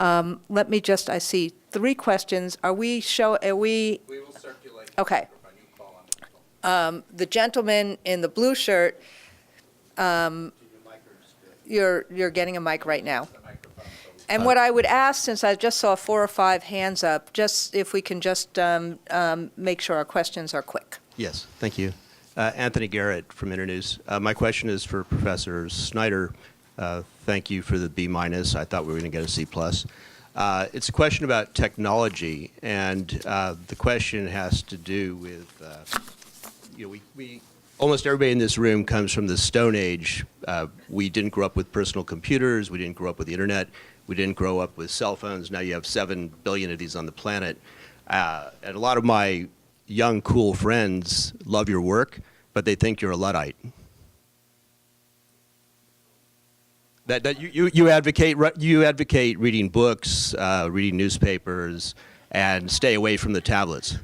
Let me just, I see 3 questions. Are we? We will circulate. Okay. The gentleman in the blue shirt, you're getting a mic right now. And what I would ask, since I just saw 4 or 5 hands up, just if we can just make sure our questions are quick. Yes, thank you. Anthony Garrett from Internews. My question is for Professor Snyder. Thank you for the B-. I thought we were going to get a C+. It's a question about technology, and the question has to do with, we almost everybody in this room comes from the Stone Age. We didn't grow up with personal computers. We didn't grow up with the internet. We didn't grow up with cell phones. Now you have 7 billion of these on the planet. And a lot of my young, cool friends love your work, but they think you're a Luddite. That you advocate reading books, reading newspapers, and stay away from the tablets.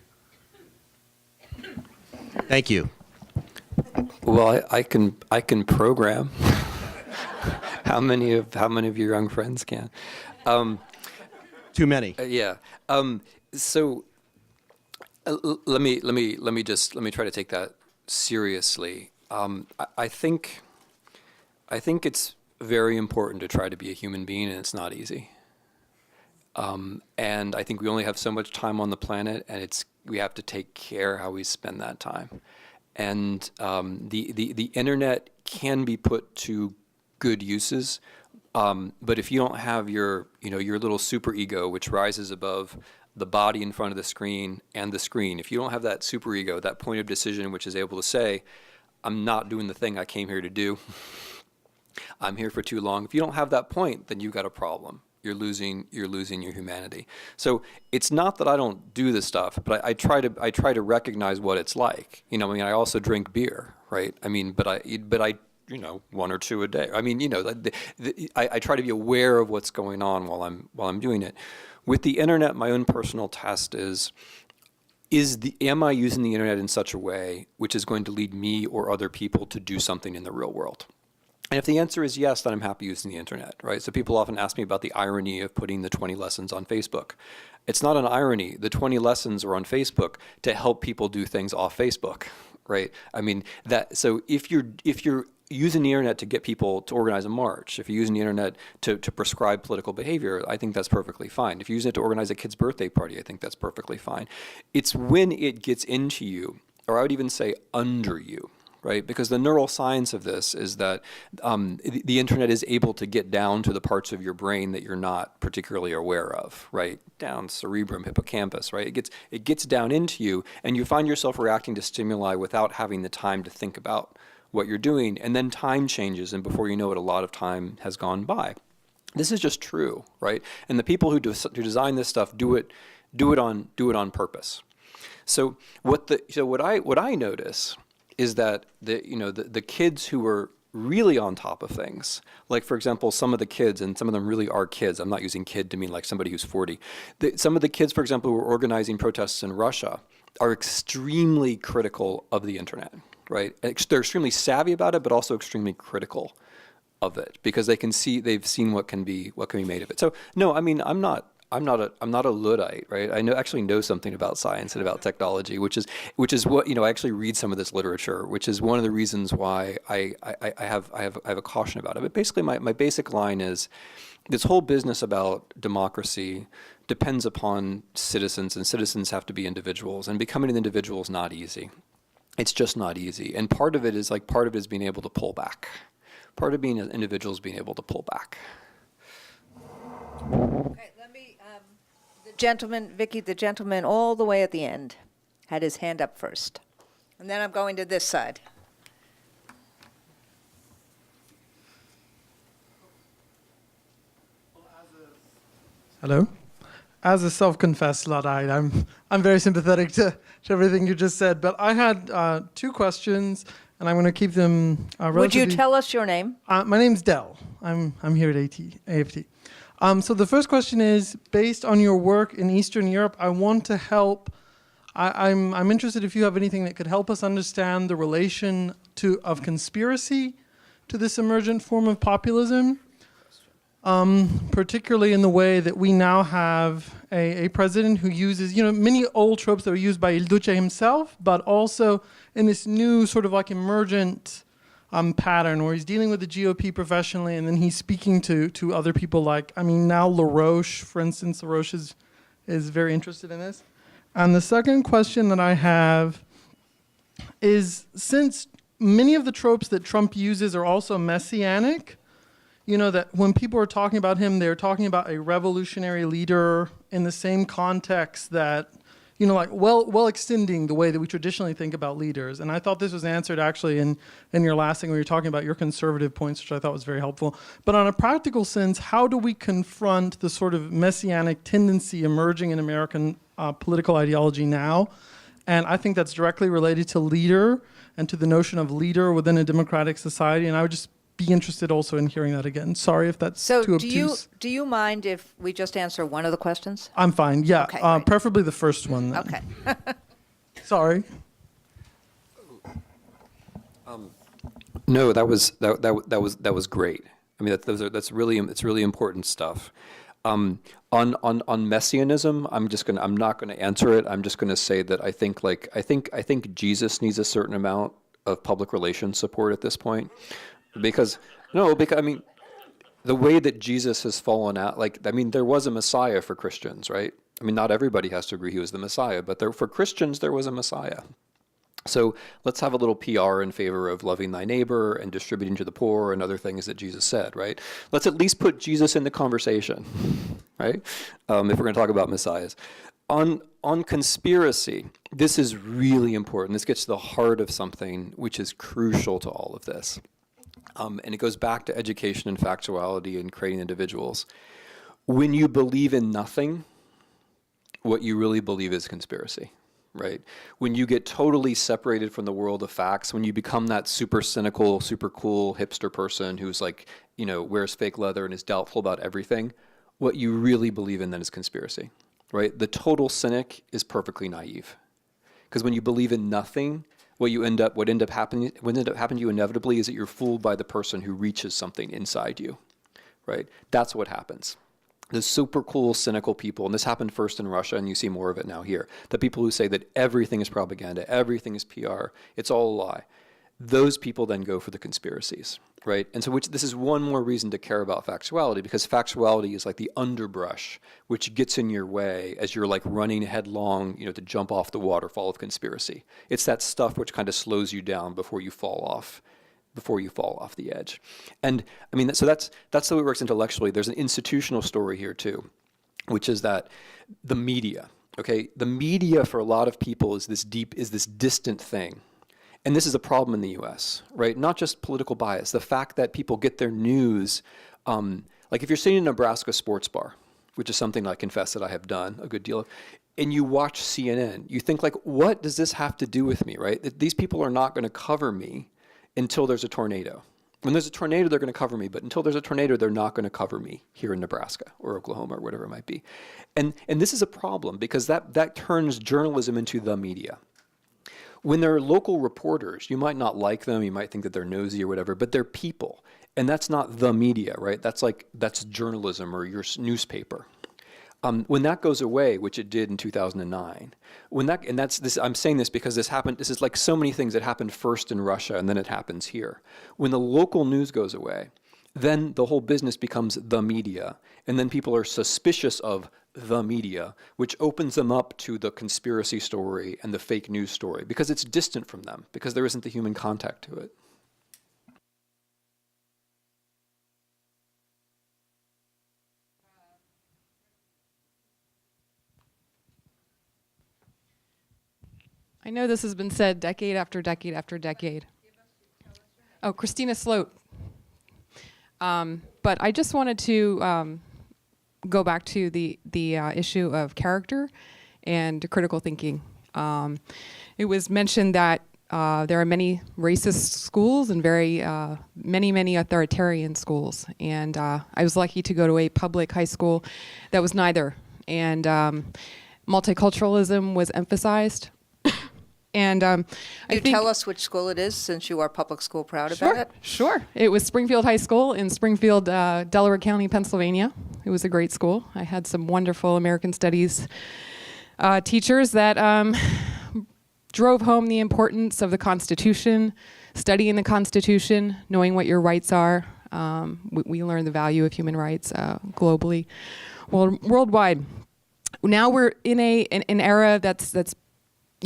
Thank you. Well, I can program. How many of your young friends can? Too many. Yeah. So let me try to take that seriously. I think it's very important to try to be a human being, and it's not easy. And I think we only have so much time on the planet, and we have to take care how we spend that time. And the internet can be put to good uses, but if you don't have your little super ego, which rises above the body in front of the screen and the screen, if you don't have that super ego, that point of decision, which is able to say, I'm not doing the thing I came here to do. I'm here for too long. If you don't have that point, then you've got a problem. You're losing your humanity. So it's not that I don't do this stuff, but I try to recognize what it's like. I also drink beer, right? But I 1 or 2 a day. I try to be aware of what's going on while I'm doing it. With the internet, my own personal test is am I using the internet in such a way which is going to lead me or other people to do something in the real world? And if the answer is yes, then I'm happy using the internet, right? So people often ask me about the irony of putting the 20 lessons on Facebook. It's not an irony. The 20 lessons are on Facebook to help people do things off Facebook, right? So if you're using the internet to get people to organize a march, if you're using the internet to prescribe political behavior, I think that's perfectly fine. If you're using it to organize a kid's birthday party, I think that's perfectly fine. It's when it gets into you, or I would even say under you, right? Because the neural science of this is that the internet is able to get down to the parts of your brain that you're not particularly aware of, right? Down cerebrum, hippocampus, right? It gets down into you, and you find yourself reacting to stimuli without having the time to think about what you're doing, and then time changes, and before you know it, a lot of time has gone by. This is just true, right? And the people who design this stuff do it on purpose. So what I notice is that the kids who are really on top of things, like for example, some of the kids, and some of them really are kids. I'm not using kid to mean like somebody who's 40. Some of the kids, for example, who are organizing protests in Russia are extremely critical of the internet. Right, they're extremely savvy about it, but also extremely critical of it because they've seen what can be made of it. So no, I'm not a Luddite, right? I actually know something about science and about technology, which is what I actually read some of this literature, which is one of the reasons why I have a caution about it. But basically, my basic line is this whole business about democracy depends upon citizens, and citizens have to be individuals, and becoming an individual is not easy. It's just not easy. And part of it is being able to pull back. Part of being an individual is being able to pull back. Okay, let me, the gentleman all the way at the end had his hand up first. And then I'm going to this side. Hello. As a self-confessed Luddite, I'm very sympathetic to everything you just said. But I had 2 questions, and I'm going to keep them relatively... Would you tell us your name? My name's Dell. I'm here at AFT. So the first question is, based on your work in Eastern Europe, I want to help... I'm interested if you have anything that could help us understand the relation of conspiracy to this emergent form of populism. particularly in the way that we now have a president who uses, many old tropes that were used by Il Duce himself, but also in this new sort of like emergent pattern where he's dealing with the GOP professionally and then he's speaking to other people now LaRoche, for instance. LaRoche is very interested in this. And the second question that I have is, since many of the tropes that Trump uses are also messianic, that when people are talking about him, they're talking about a revolutionary leader in the same context that, well extending the way that we traditionally think about leaders. And I thought this was answered actually in your last thing when you were talking about your conservative points, which I thought was very helpful. But on a practical sense, how do we confront the sort of messianic tendency emerging in American political ideology now? And I think that's directly related to leader and to the notion of leader within a democratic society. And I would just be interested also in hearing that again. Sorry if that's too obtuse. So do you mind if we just answer one of the questions? I'm fine, yeah. Okay, great. Preferably the first one then. Okay. Sorry. No, that was great. I mean, it's really important stuff. On messianism, I'm not gonna answer it. I'm just gonna say that I think Jesus needs a certain amount of public relations support at this point, because I mean, the way that Jesus has fallen out, there was a Messiah for Christians, right? I mean, not everybody has to agree he was the Messiah, but for Christians there was a Messiah. So let's have a little PR in favor of loving thy neighbor and distributing to the poor and other things that Jesus said, right? Let's at least put Jesus in the conversation, right? If we're going to talk about messiahs. On conspiracy, this is really important. This gets to the heart of something which is crucial to all of this. And it goes back to education and factuality and creating individuals. When you believe in nothing, what you really believe is conspiracy. Right? When you get totally separated from the world of facts, when you become that super cynical, super cool hipster person who's wears fake leather and is doubtful about everything, what you really believe in then is conspiracy, right? The total cynic is perfectly naive. Because when you believe in nothing, what end up happening to you inevitably is that you're fooled by the person who reaches something inside you, right? That's what happens. The super cool, cynical people, and this happened first in Russia, and you see more of it now here, the people who say that everything is propaganda, everything is PR, it's all a lie. Those people then go for the conspiracies, right? And so this is one more reason to care about factuality, because factuality is like the underbrush which gets in your way as you're running headlong, to jump off the waterfall of conspiracy. It's that stuff which kind of slows you down before you fall off the edge. And I mean, so that's the way it works intellectually. There's an institutional story here too, which is that the media, okay? The media for a lot of people is this distant thing. And this is a problem in the US, right? Not just political bias, the fact that people get their news, if you're sitting in a Nebraska sports bar, which is something I confess that I have done a good deal of, and you watch CNN, you think what does this have to do with me, right? These people are not gonna cover me until there's a tornado. When there's a tornado, they're going to cover me, but until there's a tornado, they're not going to cover me here in Nebraska or Oklahoma or whatever it might be. And this is a problem because that turns journalism into the media. When they're local reporters, you might not like them, you might think that they're nosy or whatever, but they're people. And that's not the media, right? That's journalism or your newspaper. When that goes away, which it did in 2009, I'm saying this because this happened, this is like so many things that happened first in Russia and then it happens here. When the local news goes away, then the whole business becomes the media, and then people are suspicious of the media, which opens them up to the conspiracy story and the fake news story because it's distant from them, because there isn't the human contact to it. I know this has been said decade after decade after decade. Oh, Christina Sloat. But I just wanted to go back to the issue of character and critical thinking. It was mentioned that there are many racist schools and many authoritarian schools. And I was lucky to go to a public high school that was neither. And multiculturalism was emphasized. And I You think, tell us which school it is, since you are public school proud about it. Sure. It was Springfield High School in Springfield, Delaware County, Pennsylvania. It was a great school. I had some wonderful American Studies teachers that drove home the importance of the Constitution, studying the Constitution, knowing what your rights are. We learned the value of human rights globally, worldwide. Now we're in an era that's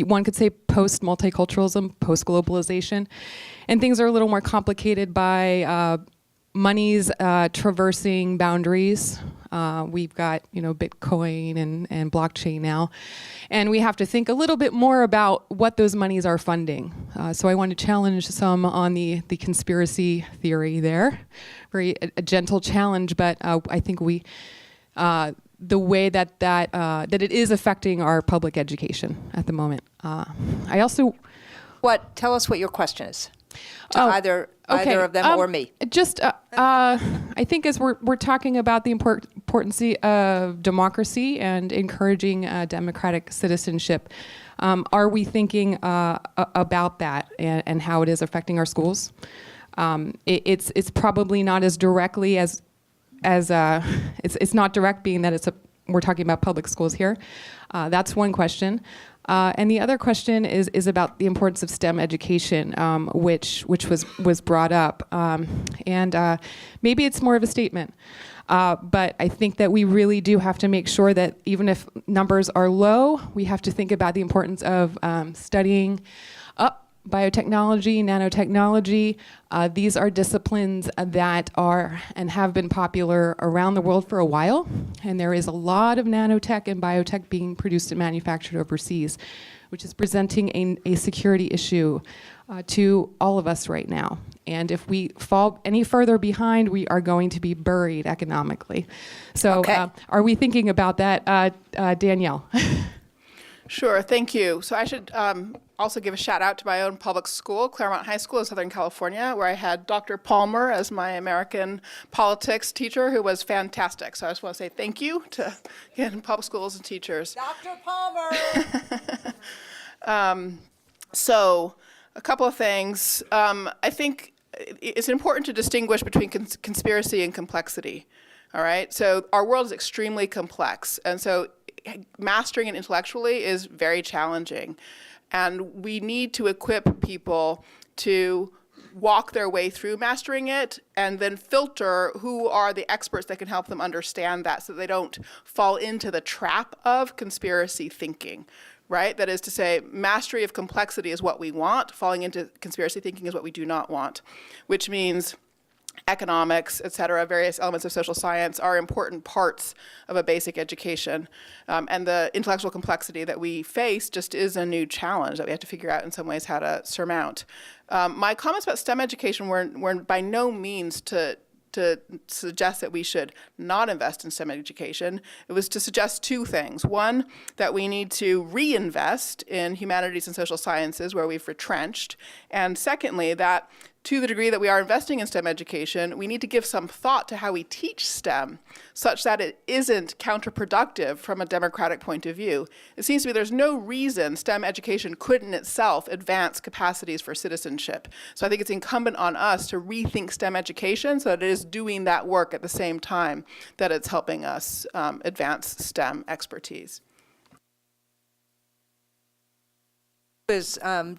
one could say post-multiculturalism, post-globalization, and things are a little more complicated by monies traversing boundaries. We've got Bitcoin and blockchain now, and we have to think a little bit more about what those monies are funding. So I want to challenge some on the conspiracy theory there. Very a gentle challenge, but I think the way that it is affecting our public education at the moment. I also Tell us what your question is to Oh, either okay. of them or me. Just, I think as we're talking about the importance of democracy and encouraging democratic citizenship, are we thinking about that and how it is affecting our schools? It's probably not as directly as it's not direct, being that we're talking about public schools here. That's one question. And the other question is about the importance of STEM education, which was brought up. And maybe it's more of a statement. But I think that we really do have to make sure that even if numbers are low, we have to think about the importance of studying up biotechnology, nanotechnology. These are disciplines that are and have been popular around the world for a while, and there is a lot of nanotech and biotech being produced and manufactured overseas, which is presenting a security issue to all of us right now. And if we fall any further behind, we are going to be buried economically. So are we thinking about that, Danielle? Sure, thank you. So I should also give a shout out to my own public school, Claremont High School in Southern California, where I had Dr. Palmer as my American politics teacher, who was fantastic. So I just want to say thank you to public schools and teachers. Dr. Palmer! So a couple of things. I think it's important to distinguish between conspiracy and complexity. All right, so our world is extremely complex, and so mastering it intellectually is very challenging. And we need to equip people to walk their way through mastering it and then filter who are the experts that can help them understand that so they don't fall into the trap of conspiracy thinking, right? That is to say, mastery of complexity is what we want. Falling into conspiracy thinking is what we do not want, which means economics, et cetera, various elements of social science are important parts of a basic education. And the intellectual complexity that we face just is a new challenge that we have to figure out in some ways how to surmount. My comments about STEM education were by no means to suggest that we should not invest in STEM education. It was to suggest two things. One, that we need to reinvest in humanities and social sciences where we've retrenched. And secondly, that to the degree that we are investing in STEM education, we need to give some thought to how we teach STEM such that it isn't counterproductive from a democratic point of view. It seems to me there's no reason STEM education couldn't itself advance capacities for citizenship. So I think it's incumbent on us to rethink STEM education so that it is doing that work at the same time that it's helping us advance STEM expertise.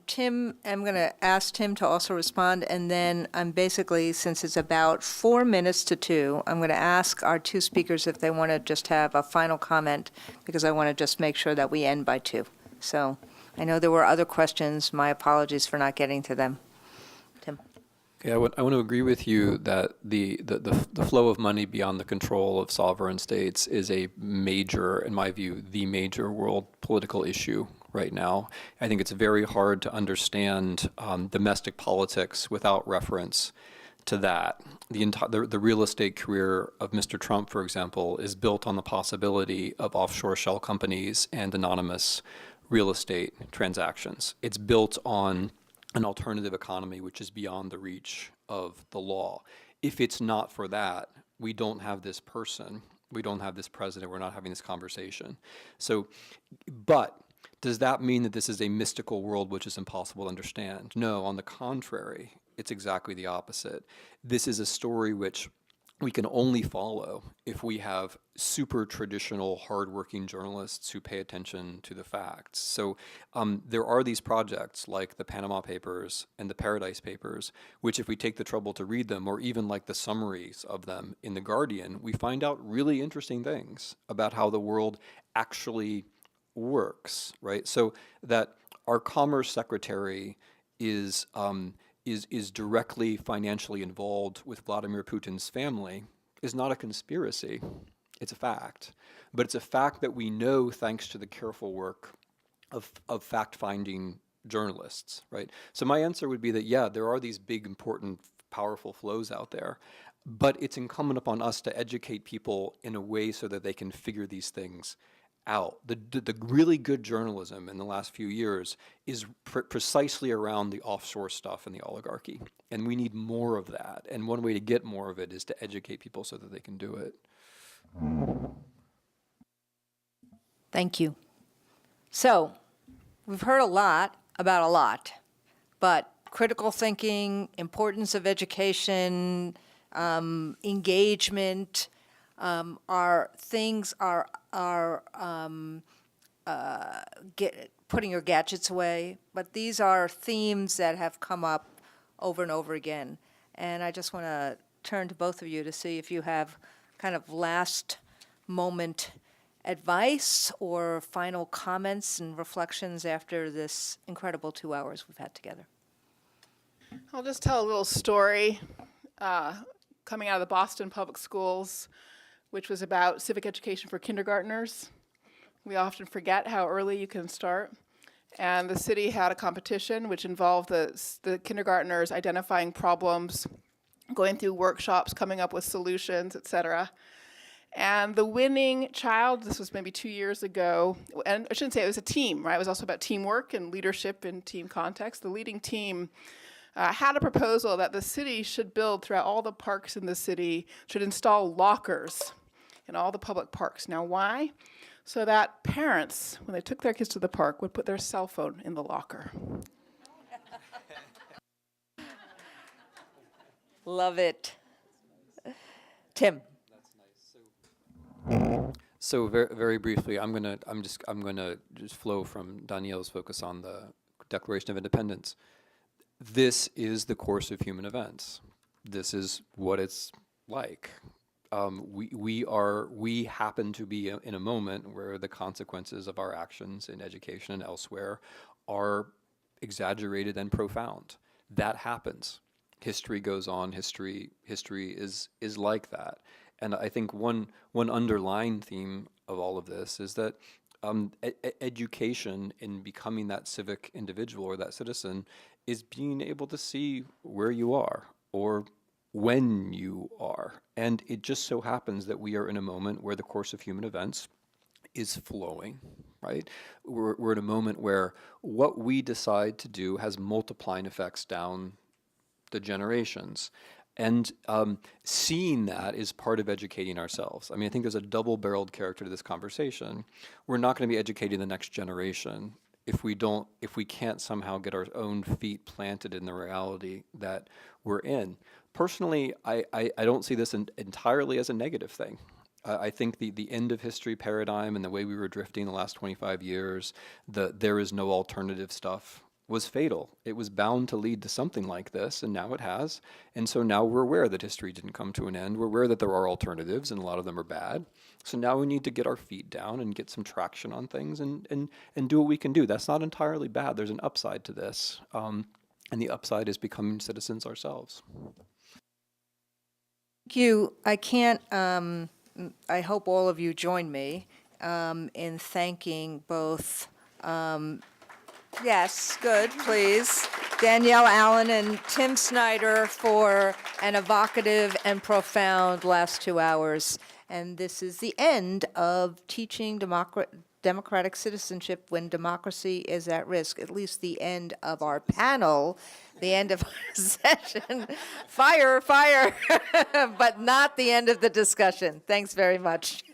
Tim, I'm going to ask Tim to also respond, and then I'm basically, since it's about 4 minutes to 2, I'm going to ask our two speakers if they want to just have a final comment, because I want to just make sure that we end by 2. So I know there were other questions. My apologies for not getting to them. Tim. Okay, I want to agree with you that the flow of money beyond the control of sovereign states is a major, in my view, the major world political issue right now. I think it's very hard to understand domestic politics without reference to that. The real estate career of Mr. Trump, for example, is built on the possibility of offshore shell companies and anonymous real estate transactions. It's built on an alternative economy which is beyond the reach of the law. If it's not for that, we don't have this person, we don't have this president, we're not having this conversation. So, but Does that mean that this is a mystical world which is impossible to understand? No, on the contrary, it's exactly the opposite. This is a story which we can only follow if we have super traditional, hardworking journalists who pay attention to the facts. So there are these projects like the Panama Papers and the Paradise Papers, which if we take the trouble to read them, or even like the summaries of them in The Guardian, we find out really interesting things about how the world actually works, right? So that our Commerce Secretary is directly financially involved with Vladimir Putin's family is not a conspiracy. It's a fact. But it's a fact that we know thanks to the careful work of fact-finding journalists, right? So my answer would be that, yeah, there are these big, important, powerful flows out there, but it's incumbent upon us to educate people in a way so that they can figure these things out. The really good journalism in the last few years is precisely around the offshore stuff and the oligarchy. And we need more of that. And one way to get more of it is to educate people so that they can do it. Thank you. So, we've heard a lot about a lot, but critical thinking, importance of education, engagement, putting your gadgets away, but these are themes that have come up over and over again. And I just want to turn to both of you to see if you have kind of last moment advice or final comments and reflections after this incredible 2 hours we've had together. I'll just tell a little story coming out of the Boston Public Schools, which was about civic education for kindergartners. We often forget how early you can start. And the city had a competition which involved the kindergartners identifying problems, going through workshops, coming up with solutions, et cetera. And the winning child, this was maybe 2 years ago, and I shouldn't say it was a team, right? It was also about teamwork and leadership in team context. The leading team had a proposal that the city should build throughout all the parks in the city, should install lockers in all the public parks. Now, why? So that parents, when they took their kids to the park, would put their cell phone in the locker. Love it. Tim. So very, very briefly, I'm gonna just flow from Danielle's focus on the Declaration of Independence. This is the course of human events. This is what it's like. We happen to be in a moment where the consequences of our actions in education and elsewhere are exaggerated and profound. That happens. History goes on. History is like that. And I think one underlying theme of all of this is that education in becoming that civic individual or that citizen is being able to see where you are or when you are. And it just so happens that we are in a moment where the course of human events is flowing, right? We're in a moment where what we decide to do has multiplying effects down the generations. And seeing that is part of educating ourselves. I mean, I think there's a double-barreled character to this conversation. We're not going to be educating the next generation if we can't somehow get our own feet planted in the reality that we're in. Personally, I don't see this entirely as a negative thing. I think the end of history paradigm and the way we were drifting the last 25 years, the there is no alternative stuff, was fatal. It was bound to lead to something like this, and now it has. And so now we're aware that history didn't come to an end. We're aware that there are alternatives, and a lot of them are bad. So now we need to get our feet down and get some traction on things and do what we can do. That's not entirely bad. There's an upside to this. And the upside is becoming citizens ourselves. Thank you. I hope all of you join me in thanking both, yes, good, please, Danielle Allen and Tim Snyder for an evocative and profound last 2 hours. And this is the end of teaching democratic citizenship when democracy is at risk, at least the end of our panel, the end of our session. Fire, but not the end of the discussion. Thanks very much.